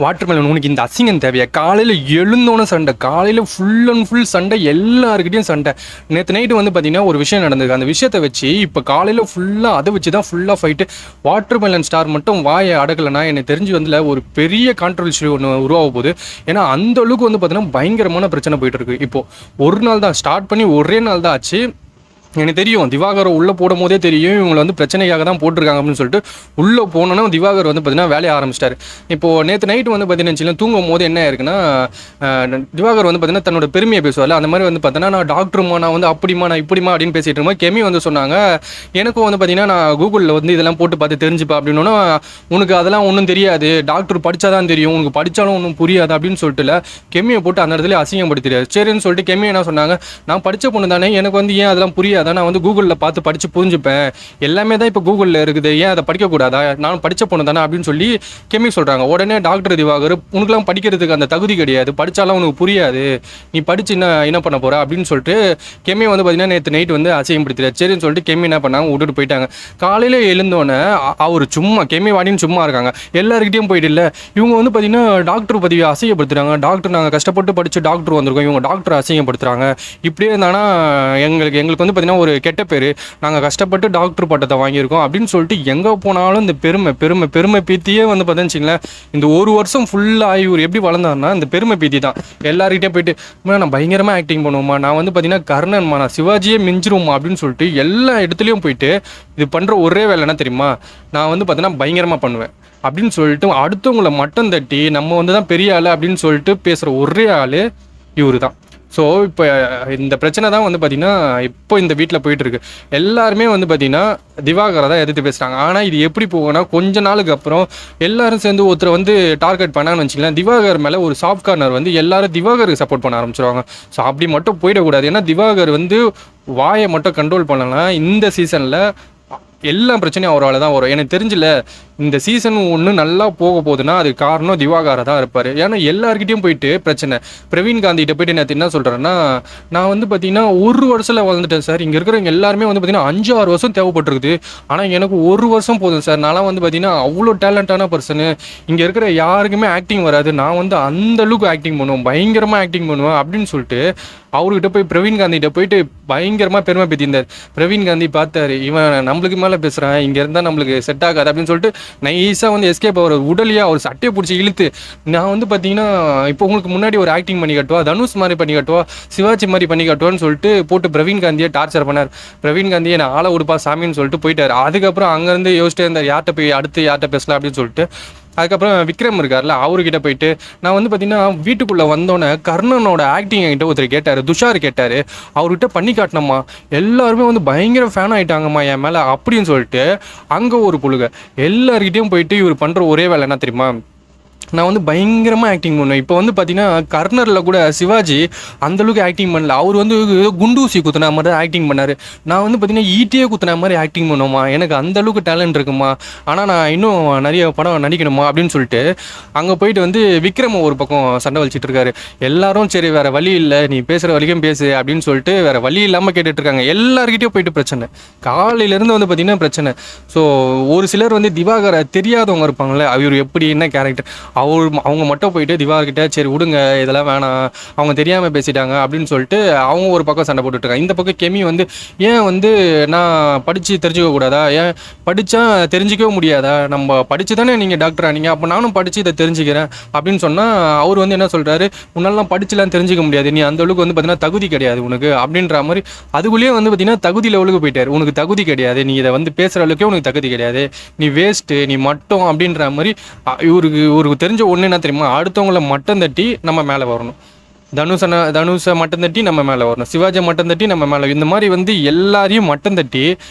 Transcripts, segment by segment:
Watermelon உனக்கு இந்த அசிங்கம் தேவையா? காலையில் எழுந்தோன்னே சண்டை, காலையில் ஃபுல் அண்ட் ஃபுல் சண்டை, எல்லாருக்கிட்டையும் சண்டை. நேற்று நைட்டு வந்து பார்த்தீங்கன்னா ஒரு விஷயம் நடந்தது. அந்த விஷயத்தை வச்சு இப்போ காலையில் ஃபுல்லாக அதை வச்சு தான் ஃபுல்லாக ஃபைட்டு. வாட்டர்மெலன் ஸ்டார் மட்டும் வாயை அடக்கலைன்னா எனக்கு தெரிஞ்சு வந்து ஒரு பெரிய கான்ட்ரவர்சி ஒன்று உருவாக போகுது. ஏன்னா அந்த அளவுக்கு வந்து பார்த்தீங்கன்னா பயங்கரமான பிரச்சனை போயிட்டு இருக்கு. இப்போது ஒரு நாள் தான் ஸ்டார்ட் பண்ணி ஒரே நாள் தான் ஆச்சு. எனக்கு தெரியும் திவாகர் உள்ளே போடும் போதே தெரியும் இவங்களை வந்து பிரச்சனைக்காக தான் போட்டிருக்காங்க அப்படின்னு சொல்லிட்டு உள்ளே போனோன்னா திவாகர் வந்து பார்த்தீங்கன்னா வேலையை ஆரம்பிச்சிட்டாரு. இப்போது நேற்று நைட்டு வந்து பார்த்தீங்கன்னா தூங்கும் போது என்ன ஆயிருக்குன்னா, திவாகர் வந்து பார்த்தீங்கன்னா தன்னோட பெருமையை பேசுவார். அந்த மாதிரி வந்து பார்த்தீங்கன்னா நான் டாக்டருமா, நான் வந்து அப்படிமா, நான் இப்படிமா அப்படின்னு பேசிகிட்டு இருக்கும்போது கெமி வந்து சொன்னாங்க, எனக்கும் வந்து பார்த்தீங்கன்னா நான் கூகுளில் வந்து இதெல்லாம் போட்டு பார்த்து தெரிஞ்சுப்பா அப்படின்னா, உனக்கு அதெல்லாம் ஒன்றும் தெரியாது, டாக்டர் படித்தா தான் தெரியும், உனக்கு படித்தாலும் ஒன்றும் புரியாது அப்படின்னு சொல்லிட்டு கெமியை போட்டு அந்த இடத்துல அசிங்கப்படுத்திடுறாரு. சரின்னு சொல்லிட்டு கெமி என்ன சொன்னாங்க, நான் படித்த பொண்ணு தானே, எனக்கு வந்து ஏன் அதெல்லாம் புரியாது, நான் வந்து கூகுளில் பார்த்து படித்து புரிஞ்சுப்பேன், எல்லாமே தான் இப்போ கூகுளில் இருக்குது, ஏன் அதை படிக்கக்கூடாதா, நான் படித்த பொண்ணு தானே அப்படின்னு சொல்லி கெமி சொல்கிறாங்க. உடனே டாக்டர் திவாகர், உனக்குலாம் படிக்கிறதுக்கு அந்த தகுதி கிடையாது, படித்தாலும் உனக்கு புரியாது, நீ படித்து என்ன பண்ண போகிற அப்படின்னு சொல்லிட்டு கெமி வந்து பார்த்தீங்கன்னா நேற்று நைட் வந்து அசிங்கப்படுத்திடுறாரு. சரின்னு சொல்லிட்டு கெமி என்ன பண்ணாங்க, விட்டுட்டு போயிட்டாங்க. காலையில் எழுந்தோன்னே அவர் சும்மா கெமி வாடின்னு சும்மா இருக்காங்க, எல்லாருக்கிட்டையும் போயிட்டு இல்லை இவங்க வந்து பார்த்தீங்கன்னா டாக்டர் பதவியை அசிங்கப்படுத்துகிறாங்க, டாக்டர் நாங்கள் கஷ்டப்பட்டு படித்து டாக்டர் வந்திருக்கோம், இவங்க டாக்டர் அசிங்கப்படுத்துகிறாங்க, இப்படியே இருந்தானா எங்களுக்கு வந்து பார்த்தீங்கன்னா ஒரு கெட்ட பேர், நாங்கள் கஷ்டப்பட்டு டாக்டர் பட்டத்தை வாங்கியிருக்கோம் அப்படின்னு சொல்லிட்டு எங்கே போனாலும் இந்த பெருமை பீத்தியே வந்து பார்த்தீங்கன்னா இந்த ஒரு வருஷம் ஃபுல்லாக இவர் எப்படி வளர்ந்தாருன்னா இந்த பெருமை பீத்தி தான். எல்லாருக்கிட்டே போயிட்டு நான் பயங்கரமாக ஆக்டிங் பண்ணுவோமா, நான் வந்து பார்த்தீங்கன்னா கர்ணன்மா, நான் சிவாஜியே மிஞ்சிருவோமா அப்படின்னு சொல்லிட்டு எல்லா இடத்துலையும் போயிட்டு இது பண்ணுற ஒரே வேலை என்ன தெரியுமா, நான் வந்து பார்த்தீங்கன்னா பயங்கரமாக பண்ணுவேன் அப்படின்னு சொல்லிட்டு அடுத்தவங்களை மட்டம் தட்டி நம்ம வந்து தான் பெரிய ஆள் அப்படின்னு சொல்லிட்டு பேசுகிற ஒரே ஆள் இவர் தான். ஸோ இப்போ இந்த பிரச்சனை தான் வந்து பார்த்திங்கன்னா இப்போ இந்த வீட்டில் போயிட்டுருக்கு. எல்லாருமே வந்து பார்த்திங்கன்னா திவாகரை தான் எதிர்த்து பேசுகிறாங்க. ஆனால் இது எப்படி போகும்னா கொஞ்ச நாளுக்கு அப்புறம் எல்லாரும் சேர்ந்து ஒருத்தரை வந்து டார்கெட் பண்ணான்னு வச்சுக்கலாம், திவாகர் மேலே ஒரு சாஃப்ட் கார்னர் வந்து எல்லாரும் திவாகருக்கு சப்போர்ட் பண்ண ஆரம்பிச்சிருவாங்க. ஸோ அப்படி மட்டும் போயிடக்கூடாது. ஏன்னா திவாகர் வந்து வாயை மட்டும் கண்ட்ரோல் பண்ணலாம், இந்த சீசனில் எல்லா பிரச்சனையும் அவரால் தான் வரும். எனக்கு தெரிஞ்சில்ல இந்த சீசன் ஒன்று நல்லா போக போகுதுன்னா அது காரணம் திவாகரை தான் இருப்பார். ஏன்னா எல்லாருக்கிட்டையும் போயிட்டு பிரச்சனை. பிரவீன் காந்திகிட்ட போயிட்டு நேற்று என்ன சொல்கிறேன்னா, நான் வந்து பார்த்தீங்கன்னா ஒரு வருஷத்தில் வளர்ந்துட்டேன் சார், இங்கே இருக்கிறவங்க எல்லாருமே வந்து பார்த்தீங்கன்னா 5-6 வருஷம் தேவைப்பட்டிருக்குது, ஆனால் எனக்கு ஒரு வருஷம் போதும் சார், நான்லாம் வந்து பார்த்தீங்கன்னா அவ்வளோ டேலண்டான பர்சனு, இங்கே இருக்கிற யாருக்குமே ஆக்டிங் வராது, நான் வந்து அந்த அளவுக்கு ஆக்டிங் பண்ணுவேன், பயங்கரமாக ஆக்டிங் பண்ணுவேன் அப்படின்னு சொல்லிட்டு அவர்கிட்ட போய் பிரவீன் காந்திகிட்ட போயிட்டு பயங்கரமாக பெருமை பேத்தியிருந்தார். பிரவீன் காந்தி பார்த்தாரு, இவன் நம்மளுக்கு மேலே பேசுகிறான், இங்கே இருந்தால் நம்மளுக்கு செட் ஆகாது அப்படின்னு சொல்லிட்டு நைஸாக வந்து எஸ்கேப் அவர் உடலையா அவர் சட்டையை பிடிச்சி இழுத்து, நான் வந்து பார்த்தீங்கன்னா இப்போ உங்களுக்கு முன்னாடி ஒரு ஆக்டிங் பண்ணி காட்டுவா, தனுஷ் மாதிரி பண்ணி காட்டுவா, சிவாஜி மாதிரி பண்ணி காட்டுவான்னு சொல்லிட்டு போட்டு பிரவீன் காந்தியை டார்ச்சர் பண்ணார். பிரவீன் காந்தியை நான் ஆளை உடுப்பா சாமின்னு சொல்லிட்டு போயிட்டார். அதுக்கப்புறம் அங்கேருந்து யோசிச்சிட்டே இருந்தார் யார்கிட்ட போய் அடுத்து யார்கிட்ட பேசலாம் அப்படின்னு சொல்லிட்டு. அதுக்கப்புறம் விக்ரம் இருக்கார்ல, அவர்கிட்ட போயிட்டு நான் வந்து பார்த்தீங்கன்னா வீட்டுக்குள்ளே வந்தோன்னே கர்ணனோட ஆக்டிங் என்கிட்ட ஒருத்தர் கேட்டார், துஷார் கேட்டார், அவர்கிட்ட பண்ணி காட்டினம்மா, எல்லாருமே வந்து பயங்கர ஃபேன் ஆகிட்டாங்கம்மா என் மேலே அப்படின்னு சொல்லிட்டு அங்கே ஒரு புழுக. எல்லாருக்கிட்டையும் போயிட்டு இவர் பண்ணுற ஒரே வேலை என்ன தெரியுமா, நான் வந்து பயங்கரமாக ஆக்டிங் பண்ணுவேன். இப்போ வந்து பார்த்தீங்கன்னா கர்னரில் கூட சிவாஜி அந்தளவுக்கு ஆக்டிங் பண்ணல, அவர் வந்து குண்டூசி குத்துனா மாதிரி தான் ஆக்டிங் பண்ணார். நான் வந்து பார்த்தீங்கன்னா ஈட்டியே குத்துனா மாதிரி ஆக்டிங் பண்ணுவோமா, எனக்கு அந்தளவுக்கு டேலண்ட் இருக்குமா, ஆனால் நான் இன்னும் நிறைய படம் நடிக்கணுமா அப்படின்னு சொல்லிட்டு அங்கே போயிட்டு வந்து விக்ரம் ஒரு பக்கம் சண்டை வலிச்சிட்டு இருக்காரு. எல்லாரும் சரி வேறு வழி இல்லை, நீ பேசுகிற வரைக்கும் பேசு அப்படின்னு சொல்லிட்டு வேறு வழி இல்லாமல் கேட்டுட்ருக்காங்க. எல்லாருக்கிட்டையும் போயிட்டு பிரச்சனை, காலையிலேருந்து வந்து பார்த்திங்கன்னா பிரச்சனை. ஸோ ஒரு சிலர் வந்து திவாகரை தெரியாதவங்க இருப்பாங்களே, அவர் எப்படி என்ன கேரக்டர், அவங்க மட்டும் போயிட்டு திவாகர்கிட்ட சரி விடுங்க இதெல்லாம் வேணாம், அவங்க தெரியாமல் பேசிட்டாங்க அப்படின்னு சொல்லிட்டு அவங்க ஒரு பக்கம் சண்டை போட்டுட்ருக்காங்க. இந்த பக்கம் கெமி வந்து ஏன் வந்து நான் படித்து தெரிஞ்சுக்க கூடாதா, ஏன் படித்தா தெரிஞ்சிக்கவே முடியாதா, நம்ம படித்து தானே நீங்கள் டாக்டர் ஆனீங்க, அப்போ நானும் படித்து இதை தெரிஞ்சுக்கிறேன் அப்படின்னு சொன்னால் அவர் வந்து என்ன சொல்கிறாரு, உன்னாலாம் படிச்சுலாம் தெரிஞ்சிக்க முடியாது, நீ அந்த அளவுக்கு வந்து பார்த்தீங்கன்னா தகுதி கிடையாது உனக்கு அப்படின்ற மாதிரி. அதுக்குள்ளேயே வந்து பார்த்தீங்கன்னா தகுதி லெவலுக்கு போயிட்டார், உனக்கு தகுதி கிடையாது, நீ இதை வந்து பேசுகிற அளவுக்கே உனக்கு தகுதி கிடையாது, நீ வேஸ்ட்டு, நீ மட்டும் அப்படின்ற மாதிரி. இவருக்கு தெரிஞ்ச ஒன்று என்ன தெரியுமா, அடுத்தவங்கள மட்டம் தட்டி நம்ம மேலே வரணும், தனுஷை மட்டம் தட்டி நம்ம மேலே வரணும், சிவாஜி மட்டம் தட்டி நம்ம மேலே, இந்த மாதிரி வந்து எல்லாரையும் மட்டம் தட்டி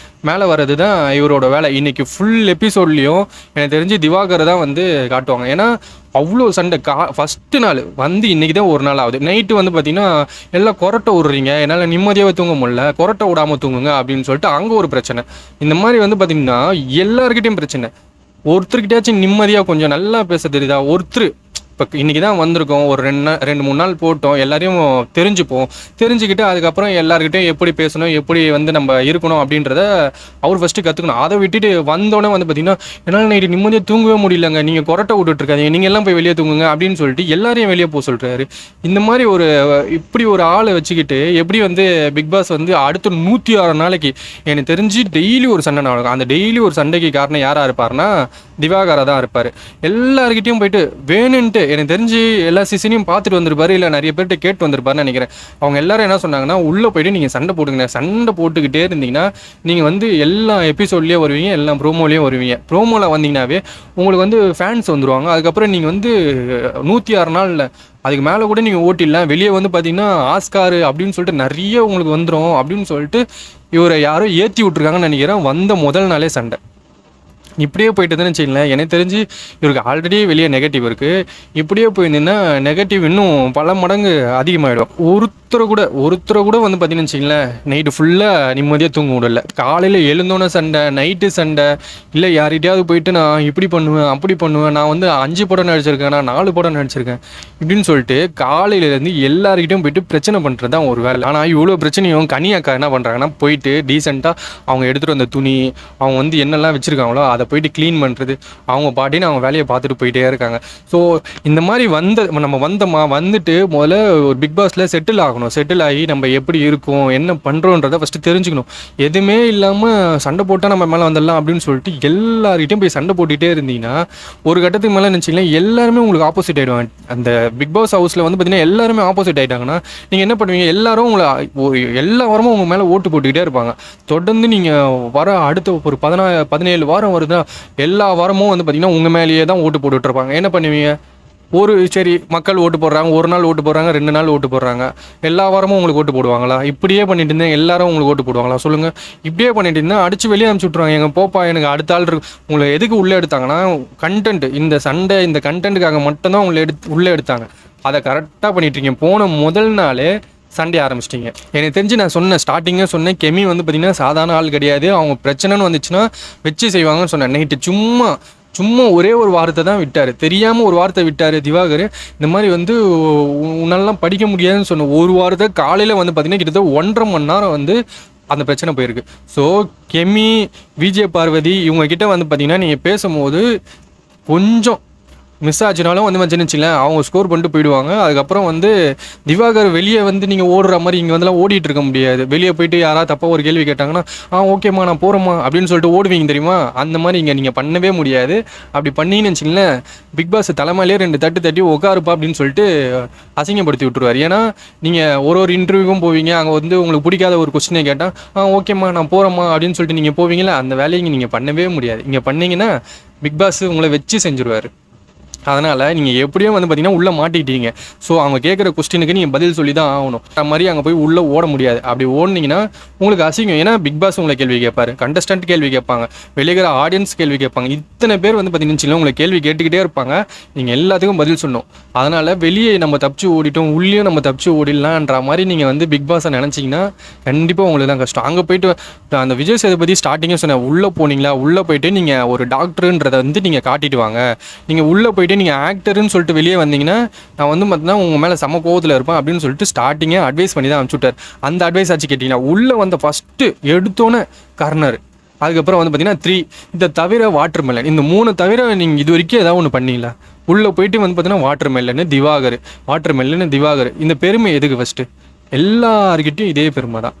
மேலே வர்றது தான் இவரோட வேலை. இன்றைக்கி ஃபுல் எபிசோட்லேயும் எனக்கு தெரிஞ்சு திவாகரை தான் வந்து காட்டுவாங்க. ஏன்னா அவ்வளோ சண்டை. ஃபஸ்ட்டு நாள் வந்து இன்றைக்கி தான் ஒரு நாள் ஆகுது. நைட்டு வந்து பார்த்திங்கன்னா எல்லாம் கொரட்டை விட்றீங்க, என்னால் நிம்மதியாகவே தூங்க முடியல, கொரட்டை விடாமல் தூங்குங்க அப்படின்னு சொல்லிட்டு அங்கே ஒரு பிரச்சனை. இந்த மாதிரி வந்து பார்த்திங்கன்னா எல்லாருக்கிட்டையும் பிரச்சனை. ஒருத்தருக்கிட்டாச்சும் நிம்மதியாக கொஞ்சம் நல்லா பேச தெரியுதா, ஒருத்தர் இப்போ இன்றைக்கி தான் வந்திருக்கோம், ஒரு 2-3 நாள் போட்டோம், எல்லாரையும் தெரிஞ்சுக்கிட்டு அதுக்கப்புறம் எல்லாருக்கிட்டையும் எப்படி பேசணும், எப்படி வந்து நம்ம இருக்கணும் அப்படின்றத அவர் ஃபஸ்ட்டு கற்றுக்கணும். அதை விட்டுட்டு வந்தோடனே வந்து பார்த்திங்கன்னா, என்னால் நைட்டு நிம்மதியாக தூங்கவே முடியலங்க, நீங்கள் கொரட்டை விட்டுட்ருக்காதீங்க, நீங்கள் எல்லாம் போய் வெளியே தூங்குங்க அப்படின்னு சொல்லிட்டு எல்லாரையும் வெளியே போக சொல்கிறாரு. இந்த மாதிரி இப்படி ஒரு ஆளை வச்சுக்கிட்டு எப்படி வந்து பிக் பாஸ் வந்து அடுத்த 106 நாளைக்கு எனக்கு தெரிஞ்சு டெய்லி ஒரு சண்டை நடக்கும். அந்த டெய்லி ஒரு சண்டைக்கு காரணம் யாராக இருப்பார்னா திவாகரா தான் இருப்பார். எல்லாருக்கிட்டையும் போயிட்டு வேணுன்ட்டு எனக்கு தெரிஞ்சு எல்லா சீசனையும் பார்த்துட்டு வந்திருப்பாரு, இல்லை நிறைய பேர்கிட்ட கேட்டு வந்திருப்பாருன்னு நினைக்கிறேன். அவங்க எல்லாரும் என்ன சொன்னாங்கன்னா, உள்ளே போயிட்டு நீங்கள் சண்டை போட்டுங்க, சண்டை போட்டுக்கிட்டே இருந்தீங்கன்னா நீங்கள் வந்து எல்லா எபிசோட்லேயும் வருவீங்க, எல்லா ப்ரோமோலேயும் வருவீங்க. ப்ரோமோவில் வந்தீங்கன்னாவே உங்களுக்கு வந்து ஃபேன்ஸ் வந்துடுவாங்க. அதுக்கப்புறம் நீங்கள் வந்து 106 நாளில் அதுக்கு மேலே கூட நீங்கள் ஓட்டிடலாம். வெளியே வந்து பார்த்தீங்கன்னா ஆஸ்கார் அப்படின்னு சொல்லிட்டு நிறைய உங்களுக்கு வந்துடும் அப்படின்னு சொல்லிட்டு இவரை யாரோ ஏற்றி விட்ருக்காங்கன்னு நினைக்கிறேன். வந்த முதல் நாளே சண்டை. இப்படியே போயிட்டுதுன்னு வச்சுங்களேன், எனக்கு தெரிஞ்சு இவருக்கு ஆல்ரெடி வெளியே நெகட்டிவ் இருக்குது. இப்படியே போயிருந்தீங்கன்னா நெகட்டிவ் இன்னும் பல மடங்கு அதிகமாகிடும். ஒருத்தரை கூட வந்து பார்த்தீங்கன்னு வச்சிங்களேன், நைட்டு ஃபுல்லாக நிம்மதியாக தூங்க விடல. காலையில் எழுந்தோன்னே சண்டை, நைட்டு சண்டை, இல்லை யார்கிட்டையாவது போயிட்டு நான் இப்படி பண்ணுவேன் அப்படி பண்ணுவேன், நான் வந்து 5 படம் நடிச்சிருக்கேன், நான் 4 படம் நடிச்சிருக்கேன் இப்படின்னு சொல்லிட்டு காலையிலேருந்து எல்லாருக்கிட்டையும் போயிட்டு பிரச்சனை பண்ணுறது தான் ஒரு வேலை. ஆனால் இவ்வளோ பிரச்சனையும் கனியாக்கா என்ன பண்ணுறாங்கன்னா, போயிட்டு டீசெண்டாக அவங்க எடுத்துகிட்டு வந்த துணி, அவங்க வந்து என்னெல்லாம் வச்சுருக்காங்களோ அதை போயிட்டு க்ளீன் பண்ணுறது, அவங்க பாட்டின்னு அவங்க வேலையை பார்த்துட்டு போயிட்டே இருக்காங்க. ஸோ இந்த மாதிரி நம்ம வந்துட்டு முதல்ல ஒரு பிக் பாஸில் செட்டில் ஆகி நம்ம எப்படி இருக்கோம், என்ன பண்ணுறோன்றதை ஃபஸ்ட்டு தெரிஞ்சுக்கணும். எதுவுமே இல்லாமல் சண்டை போட்டால் நம்ம மேலே வந்துடலாம் அப்படின்னு சொல்லிட்டு எல்லார்கிட்டையும் போய் சண்டை போட்டுகிட்டே இருந்தீங்கன்னா ஒரு கட்டத்துக்கு மேலே நினச்சிங்களேன் எல்லாருமே உங்களுக்கு ஆப்போசிட் ஆகிடுவாங்க. அந்த பிக் பாஸ் ஹவுஸில் வந்து பார்த்தீங்கன்னா எல்லாருமே ஆப்போசிட் ஆகிட்டாங்கன்னா நீங்கள் என்ன பண்ணுவீங்க, எல்லாரும் உங்களை எல்லா வாரமும் உங்கள் மேலே ஓட்டு போட்டுக்கிட்டே இருப்பாங்க. தொடர்ந்து நீங்கள் அடுத்த ஒரு 17 வாரம் வருது, எல்லா வாரமும் வந்து பார்த்தீங்கன்னா உங்கள் மேலேயே தான் ஓட்டு போட்டுட்டு இருப்பாங்க. என்ன பண்ணுவீங்க, சரி மக்கள் ஓட்டு போடுறாங்க, ஒரு நாள் ஓட்டு போடுறாங்க, 2 நாள் ஓட்டு போடுறாங்க, எல்லா வாரமும் உங்களுக்கு ஓட்டு போடுவாங்களா? இப்படியே பண்ணிட்டு இருந்தேன் எல்லாரும் உங்களுக்கு ஓட்டு போடுவாங்களா சொல்லுங்கள்? இப்படியே பண்ணிட்டு இருந்தால் அடித்து வெளியே அனுப்பிச்சி விட்ருவாங்க. எங்கள் போப்பா எனக்கு அடுத்த ஆள் இருக்கு. உங்களை எதுக்கு உள்ளே எடுத்தாங்கன்னா கண்டென்ட், இந்த சண்டை இந்த கண்டென்ட்டுக்காக மட்டும்தான் உங்களை உள்ளே எடுத்தாங்க. அதை கரெக்டாக பண்ணிட்டுருக்கீங்க. போன முதல் நாளே சண்டே ஆரம்பிச்சிட்டிங்க. எனக்கு தெரிஞ்சு நான் சொன்னேன் கெமி வந்து பார்த்திங்கன்னா சாதாரண ஆள் கிடையாது, அவங்க பிரச்சனைன்னு வந்துச்சுன்னா வச்சு செய்வாங்கன்னு சொன்னேன். நைட்டு சும்மா ஒரே ஒரு வார்த்தை தான் விட்டார், தெரியாமல் ஒரு வார்த்தை விட்டார் திவாகர். இந்த மாதிரி வந்து உன்னாலலாம் படிக்க முடியாதுன்னு சொன்ன ஒரு வாரத்தை காலையில் வந்து பார்த்திங்கன்னா கிட்டத்தட்ட 1.5 மணி நேரம் வந்து அந்த பிரச்சனை போயிருக்கு. ஸோ கெமி, விஜய் பார்வதி இவங்கக்கிட்ட வந்து பார்த்திங்கன்னா நீங்கள் பேசும்போது கொஞ்சம் மிஸ் ஆச்சுனாலும் வந்து வச்சுன்னு அவங்க ஸ்கோர் பண்ணிட்டு போயிடுவாங்க. அதுக்கப்புறம் வந்து திவாகர் வெளியே வந்து நீங்கள் ஓடுற மாதிரி இங்கே வந்துலாம் ஓடிட்டு இருக்க முடியாது. வெளியே போயிட்டு யாராவது தப்பாக ஒரு கேள்வி கேட்டாங்கன்னா ஓகேம்மா நான் போகிறேம்மா அப்படின்னு சொல்லிட்டு ஓடுவீங்க தெரியுமா, அந்த மாதிரி இங்கே நீங்கள் பண்ணவே முடியாது. அப்படி பண்ணின்னு வச்சிங்களேன் பிக் பாஸ் தலைமையிலே 2 தட்டி உட்காருப்பா அப்படின்னு சொல்லிட்டு அசிங்கப்படுத்தி விட்டுருவார். ஏன்னா நீங்கள் ஒரு இன்டர்வியூக்கும் போவீங்க, அங்கே வந்து உங்களுக்கு பிடிக்காத ஒரு கொஸ்டினை கேட்டால் ஓகேம்மா நான் போகிறேம்மா அப்படின்னு சொல்லிட்டு நீங்கள் போவீங்களா, அந்த வேலையை நீங்கள் பண்ணவே முடியாது. இங்கே பண்ணிங்கன்னா பிக் பாஸ் உங்களை வச்சு செஞ்சுருவார். அதனால் நீங்கள் எப்படியும் வந்து பார்த்தீங்கன்னா உள்ளே மாட்டிக்கிட்டீங்க. ஸோ அவங்க கேட்குற கொஸ்டினுக்கு நீங்கள் பதில் சொல்லி தான் ஆகணும். அந்த மாதிரி அங்கே போய் உள்ளே ஓட முடியாது. அப்படி ஓடினீங்கன்னா உங்களுக்கு அசிங்கம். ஏன்னா பிக் பாஸ் உங்களை கேள்வி கேட்பாரு, கண்டஸ்டன்ட் கேள்வி கேட்பாங்க, வெளியேற ஆடியன்ஸ் கேள்வி கேட்பாங்க. இத்தனை பேர் வந்து பார்த்தீங்கன்னா உங்களை கேள்வி கேட்டுக்கிட்டே இருப்பாங்க. நீங்கள் எல்லாத்துக்கும் பதில் சொல்லணும். அதனால் வெளியே நம்ம தப்பிச்சு ஓடிட்டோம், உள்ளேயும் நம்ம தப்பிச்சு ஓடிடலான்ற மாதிரி நீங்கள் வந்து பிக் பாஸை நினச்சிங்கன்னா கண்டிப்பாக உங்களுக்கு தான் கஷ்டம். அங்கே போயிட்டு அந்த விஜய் சேதுபதி ஸ்டார்டிங்கே சொன்னேன், உள்ளே போனீங்களா, உள்ளே போயிட்டு நீங்கள் ஒரு டாக்டருன்றதை வந்து நீங்கள் காட்டிட்டு வாங்க. நீங்கள் உள்ளே போயிட்டு நீங்கள் ஆக்டர்னு சொல்லிட்டு வெளியே வந்தீங்கன்னா நான் வந்து பார்த்தீங்கன்னா உங்கள் மேலே செம கோவத்தில் இருப்பேன் அப்படின்னு சொல்லிட்டு ஸ்டார்டிங்கே அட்வைஸ் பண்ணி தான் அனுப்பிச்சு விட்டார். அந்த அட்வைஸ் ஆச்சு கேட்டிங்கன்னா உள்ளே வந்த ஃபஸ்ட்டு எடுத்தோன்னே கார்னர், அதுக்கப்புறம் வந்து பார்த்தீங்கன்னா 3, இதை தவிர வாட்டர் மெலன், இந்த 3 தவிர நீங்கள் இது வரைக்கும் ஏதாவது ஒன்று பண்ணீங்களா? உள்ளே போயிட்டு வந்து பார்த்தீங்கன்னா வாட்டர் மெல்லன்னு திவாகர், இந்த பெருமை எதுக்கு? ஃபஸ்ட்டு எல்லாருக்கிட்டையும் இதே பெருமை தான்.